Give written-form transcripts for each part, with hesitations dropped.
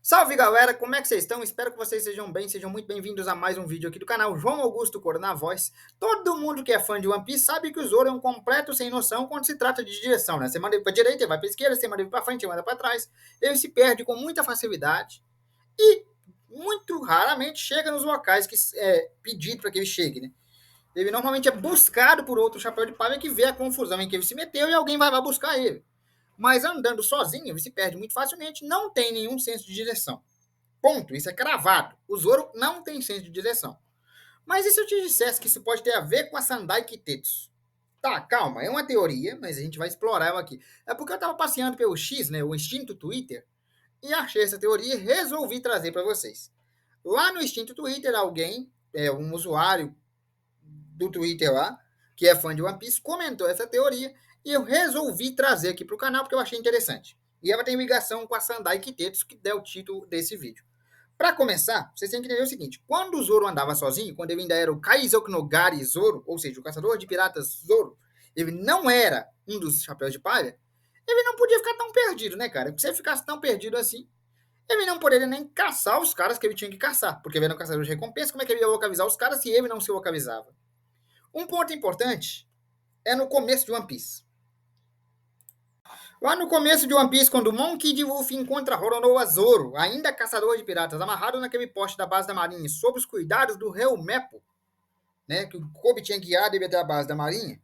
Salve galera, como é que vocês estão? Espero que vocês sejam bem, sejam muito bem-vindos a mais um vídeo aqui do canal João Augusto Cor na voz. Todo mundo que é fã de One Piece sabe que o Zoro é um completo sem noção quando se trata de direção, né? Você manda ele pra direita, ele vai pra esquerda, você manda ele pra frente, ele manda pra trás. Ele se perde com muita facilidade e muito raramente chega nos locais que é pedido para que ele chegue, né? Ele normalmente é buscado por outro chapéu de palha que vê a confusão em que ele se meteu e alguém vai lá buscar ele. Mas andando sozinho, ele se perde muito facilmente, não tem nenhum senso de direção. Ponto. Isso é cravado. O Zoro não tem senso de direção. Mas e se eu te dissesse que isso pode ter a ver com a Sandai Kitetsu? Tá, calma, é uma teoria, mas a gente vai explorar ela aqui. É porque eu tava passeando pelo X, né, o extinto Twitter, e achei essa teoria e resolvi trazer para vocês. Lá no extinto Twitter, alguém, um usuário do Twitter lá, que é fã de One Piece, comentou essa teoria e eu resolvi trazer aqui para o canal porque eu achei interessante. E ela tem ligação com a Sandai Kitetsu, que deu o título desse vídeo. Para começar, vocês têm que entender o seguinte: quando o Zoro andava sozinho, quando ele ainda era o Kaizoku no Gari Zoro, ou seja, o caçador de piratas Zoro, ele não era um dos chapéus de palha, ele não podia ficar tão perdido, né, cara? Se ele ficasse tão perdido assim, ele não poderia nem caçar os caras que ele tinha que caçar, porque ele era um caçador de recompensa, como é que ele ia localizar os caras se ele não se localizava? Um ponto importante é no começo de One Piece. Lá no começo de One Piece, quando o Monkey D. Luffy encontra Roronoa Zoro, ainda caçador de piratas, amarrado naquele poste da base da marinha, sob os cuidados do Helmepo, né, que o Kobe tinha guiado ele até a base da marinha,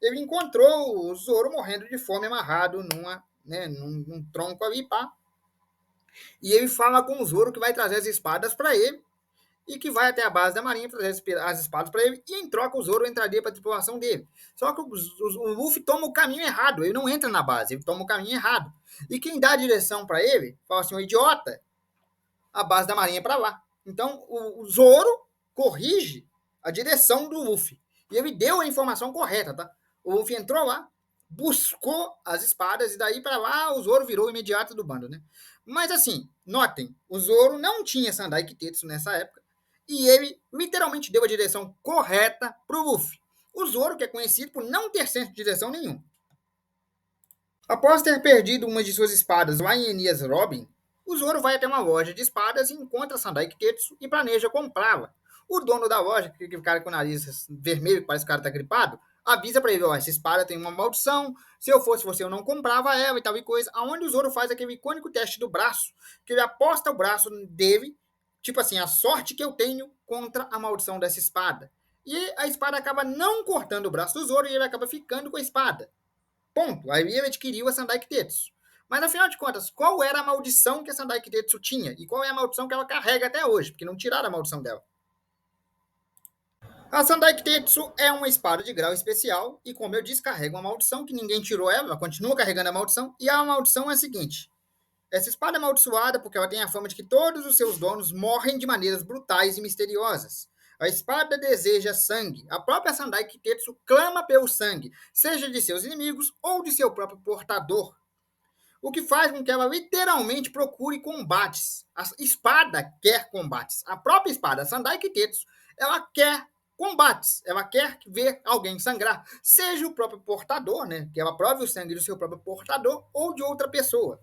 ele encontrou o Zoro morrendo de fome, amarrado num tronco ali, pá. E ele fala com o Zoro que vai trazer as espadas para ele, e que vai até a base da marinha trazer as espadas para ele, e em troca o Zoro entraria para a tripulação dele. Só que o Luffy toma o caminho errado, ele não entra na base, ele toma o caminho errado. E quem dá a direção para ele, fala assim, o idiota, a base da marinha é para lá. Então o Zoro corrige a direção do Luffy. E ele deu a informação correta, tá? O Luffy entrou lá, buscou as espadas, e daí para lá o Zoro virou o imediato do bando, né? Mas assim, notem, o Zoro não tinha Sandai Kitetsu nessa época, e ele literalmente deu a direção correta pro Luffy. O Zoro, que é conhecido por não ter senso de direção nenhum. Após ter perdido uma de suas espadas lá em Enies Robin, o Zoro vai até uma loja de espadas e encontra Sandai Kitetsu e planeja comprá-la. O dono da loja, aquele cara com o nariz vermelho, que parece que o cara tá gripado, avisa para ele, ó, essa espada tem uma maldição, se eu fosse você eu não comprava ela e tal e coisa, aonde o Zoro faz aquele icônico teste do braço, que ele aposta o braço dele, tipo assim, a sorte que eu tenho contra a maldição dessa espada. E a espada acaba não cortando o braço do Zoro e ele acaba ficando com a espada. Ponto. Aí ele adquiriu a Sandai Kitetsu. Mas afinal de contas, qual era a maldição que a Sandai Kitetsu tinha? E qual é a maldição que ela carrega até hoje? Porque não tiraram a maldição dela. A Sandai Kitetsu é uma espada de grau especial e, como eu disse, carrega uma maldição que ninguém tirou ela continua carregando a maldição. E a maldição é a seguinte: essa espada é amaldiçoada porque ela tem a fama de que todos os seus donos morrem de maneiras brutais e misteriosas. A espada deseja sangue. A própria Sandai Kitetsu clama pelo sangue, seja de seus inimigos ou de seu próprio portador. O que faz com que ela literalmente procure combates. A espada quer combates. A própria espada, a Sandai Kitetsu, ela quer combates. Ela quer ver alguém sangrar. Seja o próprio portador, né? Que ela prove o sangue do seu próprio portador ou de outra pessoa.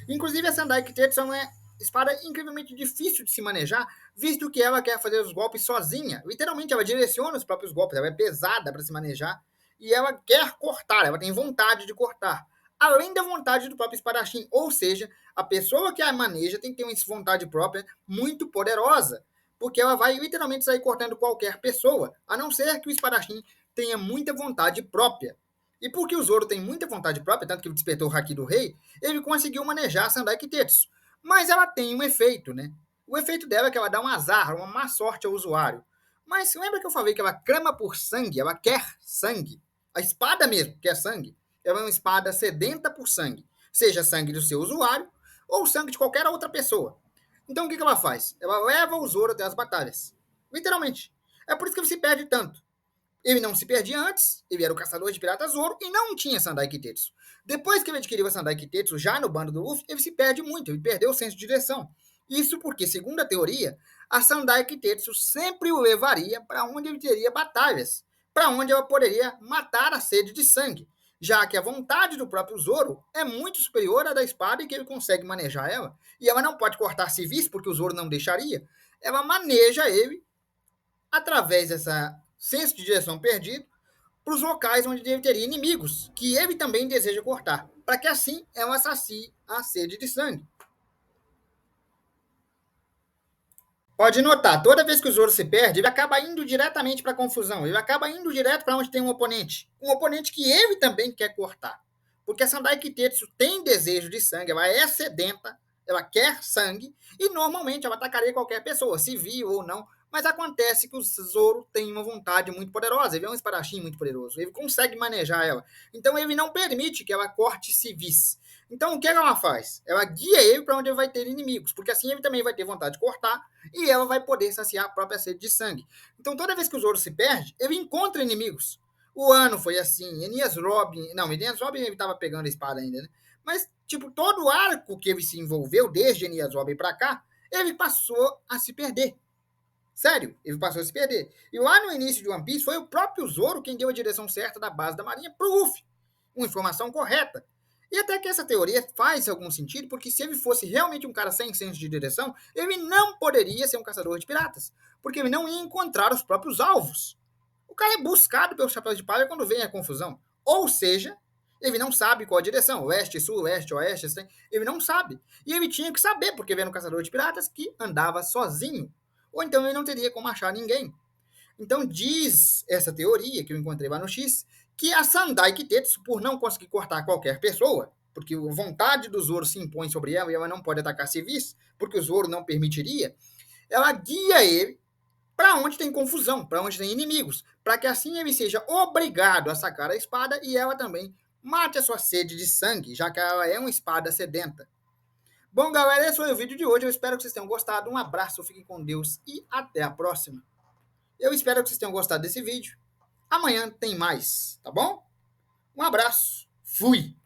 Inclusive, a Sandai Kitetsu é uma espada incrivelmente difícil de se manejar, visto que ela quer fazer os golpes sozinha. Literalmente, ela direciona os próprios golpes. Ela é pesada para se manejar. E ela quer cortar, ela tem vontade de cortar. Além da vontade do próprio espadachim. Ou seja, a pessoa que a maneja tem que ter uma vontade própria muito poderosa. Porque ela vai literalmente sair cortando qualquer pessoa. A não ser que o espadachim tenha muita vontade própria. E porque o Zoro tem muita vontade própria, tanto que ele despertou o Haki do Rei, ele conseguiu manejar a Sandai Kitetsu. Mas ela tem um efeito, né? O efeito dela é que ela dá um azar, uma má sorte ao usuário. Mas lembra que eu falei que ela clama por sangue? Ela quer sangue. A espada mesmo quer sangue. Ela é uma espada sedenta por sangue. Seja sangue do seu usuário ou sangue de qualquer outra pessoa. Então o que ela faz? Ela leva o Zoro até as batalhas. Literalmente. É por isso que ele se perde tanto. Ele não se perdia antes, ele era o caçador de piratas Zoro e não tinha Sandai Kitetsu. Depois que ele adquiriu a Sandai Kitetsu, já no bando do Luffy, ele se perde muito, ele perdeu o senso de direção. Isso porque, segundo a teoria, a Sandai Kitetsu sempre o levaria para onde ele teria batalhas, para onde ela poderia matar a sede de sangue, já que a vontade do próprio Zoro é muito superior à da espada e que ele consegue manejar ela. E ela não pode cortar civis, porque o Zoro não deixaria. Ela maneja ele através dessa senso de direção perdido para os locais onde ele teria inimigos, que ele também deseja cortar, para que assim ela sacie a sede de sangue. Pode notar, toda vez que o Zoro se perde, ele acaba indo diretamente para a confusão. Ele acaba indo direto para onde tem um oponente. Um oponente que ele também quer cortar. Porque a Sandai Kitetsu tem desejo de sangue, ela é sedenta, ela quer sangue, e normalmente ela atacaria qualquer pessoa, civil ou não. Mas acontece que o Zoro tem uma vontade muito poderosa, ele é um espadachim muito poderoso, ele consegue manejar ela. Então ele não permite que ela corte civis. Então o que ela faz? Ela guia ele para onde ele vai ter inimigos, porque assim ele também vai ter vontade de cortar e ela vai poder saciar a própria sede de sangue. Então toda vez que o Zoro se perde, ele encontra inimigos. O Ano foi assim, Enies Robin, não, Enies Robin ele estava pegando a espada ainda, né? Mas tipo, todo o arco que ele se envolveu desde Enies Robin para cá, ele passou a se perder. Sério, ele passou a se perder. E lá no início de One Piece foi o próprio Zoro quem deu a direção certa da base da marinha pro Luffy. Uma informação correta. E até que essa teoria faz algum sentido, porque se ele fosse realmente um cara sem senso de direção, ele não poderia ser um caçador de piratas, porque ele não ia encontrar os próprios alvos. O cara é buscado pelo chapéu de palha quando vem a confusão. Ou seja, ele não sabe qual a direção, oeste, sul, leste, oeste, ele não sabe. E ele tinha que saber, porque vem um caçador de piratas que andava sozinho. Ou então ele não teria como achar ninguém. Então diz essa teoria que eu encontrei lá no X, que a Sandai Kitetsu, por não conseguir cortar qualquer pessoa, porque a vontade do Zoro se impõe sobre ela e ela não pode atacar civis, porque o Zoro não permitiria, ela guia ele para onde tem confusão, para onde tem inimigos, para que assim ele seja obrigado a sacar a espada e ela também mate a sua sede de sangue, já que ela é uma espada sedenta. Bom, galera, esse foi o vídeo de hoje. Eu espero que vocês tenham gostado. Um abraço, fiquem com Deus e até a próxima. Eu espero que vocês tenham gostado desse vídeo. Amanhã tem mais, tá bom? Um abraço. Fui!